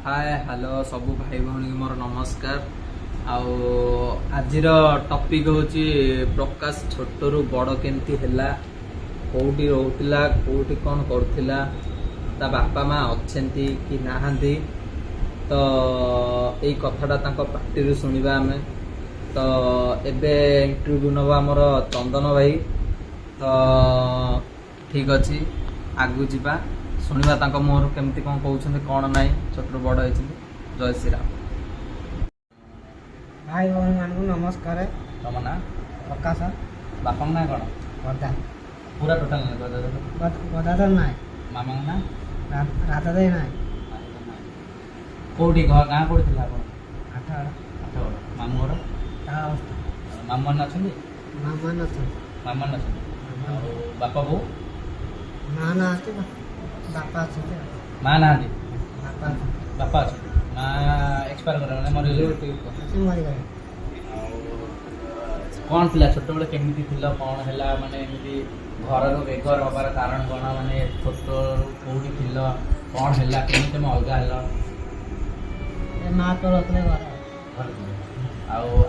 Hi hello सबू भाई भौणी मोर नमस्कार। आजिर टॉपिक होची प्रकाश छोटरू बड़ केमती हैला, कोउटी रहउतिला, कोउटी कौन करथिला, ता बापा माँ अच्छेंती कि नाहांती, तो एई कथाटा तांको पार्टी शुणिबा आमे। तो एबे इंटरव्यू नवा हमर चंदन भाई। तो ठीक अच्छी आगु जीवा शुणिबा तांको मोर केमती कौन कहउछन्ते कौन नाई छोटरू बड़ होइछन्ते। जय श्री राम। भाई भौणी मानू नमस्कार। तम ना प्रकाश बापा ना कौन गदा पूरा टोटल गदाधर नाय मामा ना राधा दे नाय कोडी गाँ कोडी थिला आपण आठाड़ मामू घर मामू ना छन्दी मामा न छ मामा ना छन्दी बापा बो ना ना आते बापा छ माँ ना दी बापा बापा छ माँ एक्सपायर कर माने मरि गेले से मरि गए। कौन थिला छोट बेले केमिति थिला कौन हैला माने एमिति घरर बेघर हबार कारण कोन माने छोट कोडी थिला कौन हैला केमिति म अलगा हैला ए मां तो रखले घर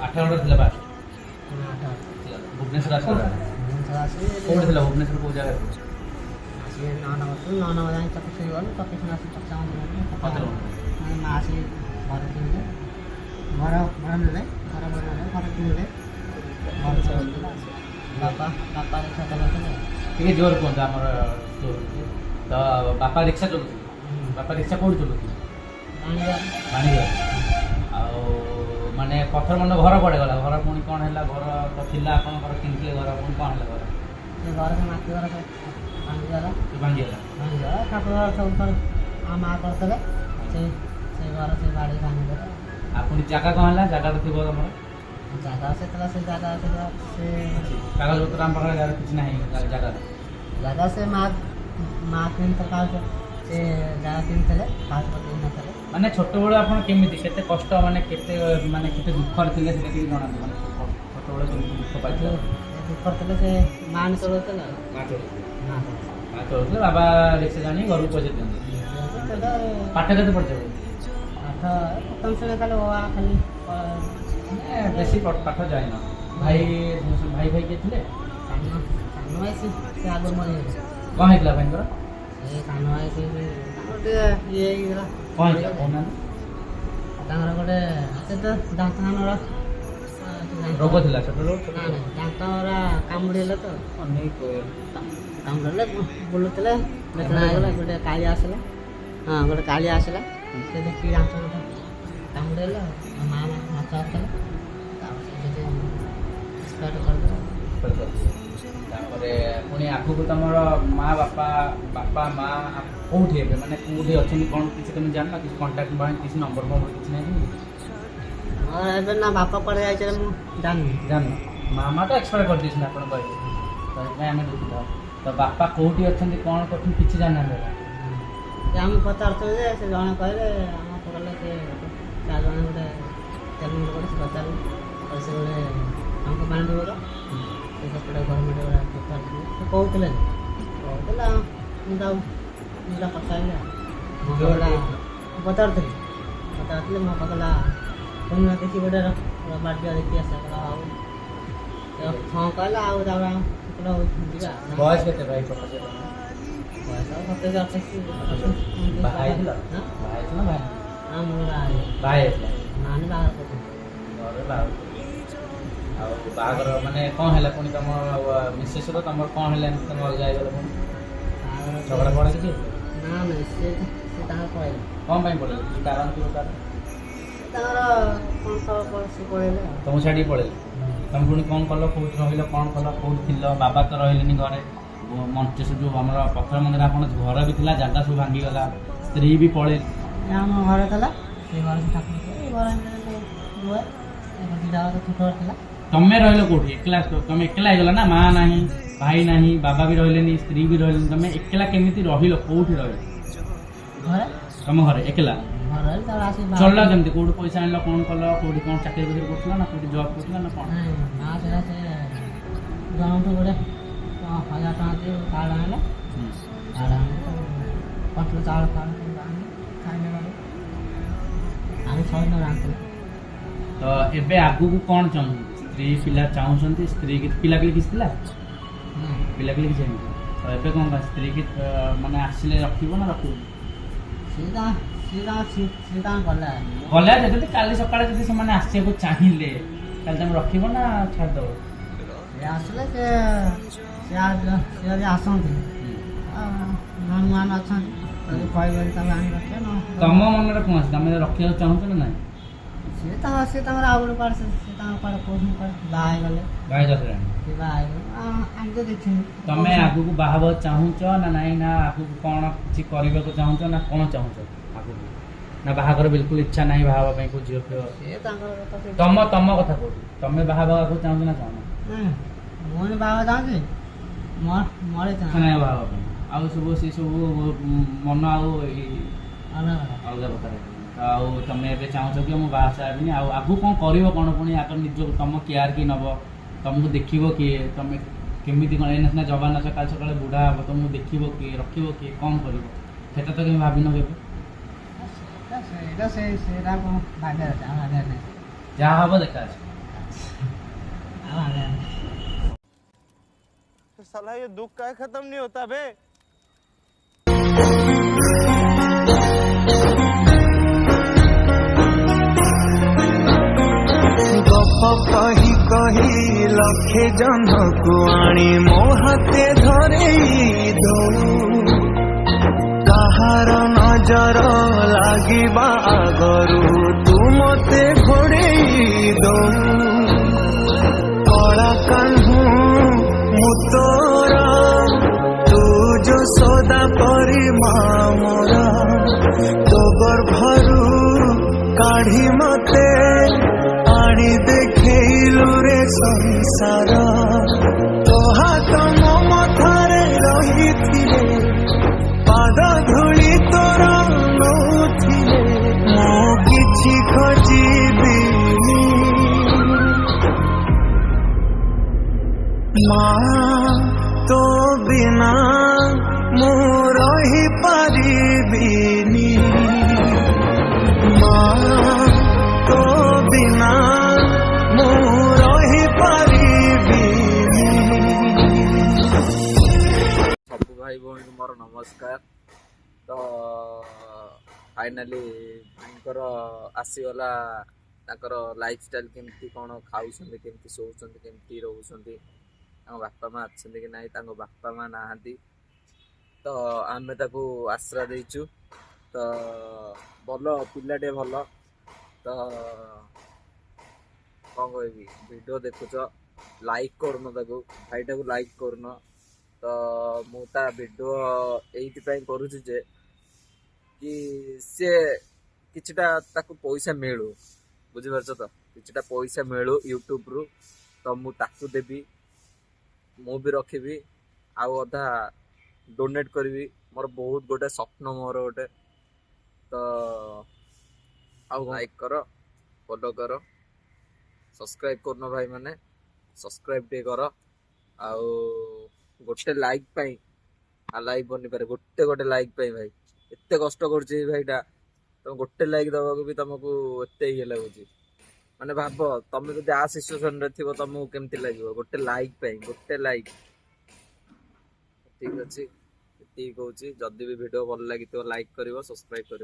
आठ घंटा थिला बास आठाड़ भुवनेश्वर आसला आसी कोडी थिला भुवनेश्वर को जगह आसी नाना जाई तक से गन तक से आसी तक जाऊं मासी घर किनले घर मिले घर किनले बापा बापा रिक्शा चलाते ठीक जोर कहते आमर तो बापा रिक्शा चलुथि बापा रिक्शा कोडी चलुथि बाणीघर माने पथर मन घर पड़े गला घर पुणी कौन है घर तो थिला आपन घर किनके घर पुणी कौन है घर से घर के माटी घर भांगी गला ठाकुर सब पर माँ करते से घर से बाड़ी खाने दे आपन जगह कौन है जगह तो थिबो हमर जगह से तला से जगह से कागज पत्र हम पकड़ जा कुछ नहीं जगह से माँ किन तक से जगह किन थे कागज पत्र न थे माने छोट बेले आपन केमिति केते कष्ट माने केते दुख थिले सेटा कि जणा माने छोट बेले केमिति दुख पाइछो दुख थे से माँ ने चलते ना माँ चलते बाबा रिक्शा जानी घर को पैसे दियंते पाठ केते पढ़छो प्रथम से खाली हुआ खाली बेसी पाठ जाए ना भाई भाई भाई के थिले सानो से आगे मरे कौन हैला भाईंकर ए सानो से ये कौन हैला कोना तांगर गोटे से तो दांतनरा रोग थिला छोट रोग दांतरा कामुड़ेले तो अनेक कामुड़ेले बुलुतले बेतना गला गोटे काली आसला हां गोटे काली आसला से देखि दांत कामुड़ेले मां माचा तले स्टार्ट कर दो तापरे पुणी आगु तमर माँ बापा बापा माँ कौटी हे माने कौटी अच्छे कौन किसी तुम जान ना किसी कांटेक्ट बाय किसी नंबर नंबर किसी नहीं और एबे ना बापा पड़ जाय छै जान मामा तो एक्सपायर कर दिस ना अपन कहले तो मैं हमें देखता तो बापा कौटी अच्छे कौन करथि किसी जान ना जे हम पचारतो जे से जण कहले हम पकड़ले से चार जण गोटे तेल गोटे से पचार और से गोटे हमको पानी देबो तो सेपटे घर में पचार से कहउतले कहउतला हम जाऊ निला पचाइला मोला पचारतले म पकला तुम देखि गोटे बाडिया देखि आसा कला आउ हां कहला आउ दाबा कला दिगा बॉयज केते भाई पकड़े पैसा होते जाते भाई ना भाई हां मोरा भाई नानी बाहर को अरे बाबू बागर माने कौन हैला पुणी तम मिसेस रो तमर कौन हैला तम अलग जाय गेल पुणी झगड़ा पड़े कि ना ना से ताहा कहले कौन भाई पड़े की कारण की कारण तारा कौन सा से कहले तुम छाड़ी पड़े तुम पुणी कौन कल कोठ रहिल कौन कल कोठ थिल बाबा तो रहलेनी घरे मंचेश जो हमर पत्थर मंदिर आपन घर भी थिला जागा सब भांगी गला स्त्री भी पड़े हम घर तला से घर से ठाकुर घर में दुआ एक दिदा तो छोट थिला तमे रहलो कोठी एकला तमे एकला गला ना मां नाही भाई नाही बाबा भी रहलेनी स्त्री भी रहलेनी तमे एकला केमिति रहिलो कोठी रहलो घर तम घर एकला घर त आसी चलला केमिति कोठी पैसा आनलो कोन कलो कोठी कोन चाकरी बकरी करथला ना कोठी जॉब करथला ना कोन ना से गांव तो गोटे 1000 टका दे कार्ड आनले कार्ड आनले पटल चावल कार्ड आनले खाने वाले ଶହେ ଆଣିଥିଲେ। ତ ଏବେ ଆଗକୁ କ'ଣ ଚାହୁଁଛନ୍ତି? ସ୍ତ୍ରୀ ପିଲା ଚାହୁଁଛନ୍ତି? ସ୍ତ୍ରୀ ପିଲାପିଲି କିଛି ଥିଲା? ପିଲାପିଲି କିଛି ହେଇନି। ତ ଏବେ କ'ଣ ସ୍ତ୍ରୀ କି ମାନେ ଆସିଲେ ରଖିବ ନା ରଖିବନି? ଗଲେ ଯଦି କାଲି ସକାଳେ ଯଦି ସେମାନେ ଆସିବାକୁ ଚାହିଁଲେ ତାହେଲେ ତମେ ରଖିବ ନା ଛାଡ଼ିଦେବ? ଆସିଲେ ସେ ଯଦି ଆସନ୍ତି ନୂଆ ଅଛନ୍ତି ଯଦି କହିବେ ତାକୁ ଆଣି ରଖିବେ। ତମ ମନରେ କ'ଣ ଅଛି? ତମେ ରଖିବାକୁ ଚାହୁଁଛ ନା ନାହିଁ? ସେ ତାଙ୍କର ଆଉ ଗୋଟେ କୁଆଡ଼େ ସେ ତାଙ୍କ କୁଆଡ଼େ କହୁଛନ୍ତି କୁଆଡ଼େ ବାହା ହେଇଗଲେ। ବାହା ହେଇଗଲେଣି? ସେ ବାହା ହେଇଗଲେ ଆମେ ତ ଦେଖିନି। ତମେ ଆଗକୁ ବାହା ହେବାକୁ ଚାହୁଁଛ ନା ନାହିଁ? ନା ଆଗକୁ କ'ଣ କିଛି କରିବାକୁ ଚାହୁଁଛ ନା କ'ଣ ଚାହୁଁଛ ଆଗକୁ? ନା ବାହାଘର ବିଲକୁଲ ଇଚ୍ଛା ନାହିଁ ବାହା ହେବା ପାଇଁ? କୋଉ ଝିଅ ଫିଅ ତମ କଥା କହୁଛି। ତମେ ବାହା ହେବାକୁ ଚାହୁଁଛ ନା ଚାହୁଁନ? ମୁଁ ବାହା ହେବାକୁ ଚାହୁଁଛି ମୋର ଇଚ୍ଛା ନାହିଁ ବାହା ହେବା ପାଇଁ। ଆଉ ସବୁ ସେ ସବୁ ମନ ଆଉ ଅଲଗା ପ୍ରକାର। ଆଉ ତମେ ଏବେ ଚାହୁଁଛ କି ମୁଁ ବାହା ହେବିନି? ଆଉ ଆଗକୁ କ'ଣ କରିବ? କ'ଣ ପୁଣି ଆଗ ନିଜ ତମ କେୟାର କିଏ ନେବ? ତମକୁ ଦେଖିବ କିଏ? ତମେ କେମିତି କ'ଣ ଏଇନା ସିନା ଯବାନ ଅଛ, କାଲି ସକାଳେ ବୁଢ଼ା ହେବ, ତମକୁ ଦେଖିବ କିଏ? ରଖିବ କିଏ? କ'ଣ କରିବ? ସେଟା ତ କେମିତି ଭାବିନ କେବେ? ଯାହା ହବ ଦେଖାଯିବ। साला ये दुख का खत्म नहीं होता बे। गप कही कही लखे जन को आनी मो हाथे धरे कहार नजर लागिबा आगरू तू मते घोड़े दो कला कान्हू मुतोरा तू जो सदा परी मामोरा तो गर्भरू काढ़ी मते आनी देखैलु रे संसार तो हाथ मो मथारे रहिथिले पाद धूली तोर नौथिले मो किछि खोजिबिनी माँ तो बिना मु रही पारिबिनी माँ तो बिना मु रही पारिबिनी। सब भाई भौणी मोर नमस्कार। तो फाइनाली आसीगला लाइफ स्टाइल केमती कौन खाऊंट केमती शोचुं केमती रोच बापा माँ अच्छा कि ना बापा माँ ना तो आम आश्रा देचु तो भल पिलाटे भल तो कौन कह वीडियो देखुच लाइक करन भाईटा को लाइक करन तो मुझा वीडियो ये करुचे कि सी किछिटा ताकू पैसा मिलू बुझीपार तो किछिटा पैसा मिलू यूट्यूब रु तो मुझे देवी मु भी रखी आउ अधा डोनेट करी मोर बहुत गोटे स्वप्न मोर गोटे तो आउ लाइक कर फॉलो कर सब्सक्राइब करना भाई माने सब्सक्राइब टे कर आउ गोटे लाइक पाई आ लाइक बनी पारे गोटे गोटे लाइक पाई भाई एते कष्ट कर भाईटा तुम गोटे लाइक दवा भी तुमको एते ये लगुच माने भाव तुम जो आ सिचुएशन रे थी तुमको केमती लगे गोटे लाइक ठीक अच्छे ये कहूँ जदि भी वीडियो भल लगी लाइक कर सब्सक्राइब कर।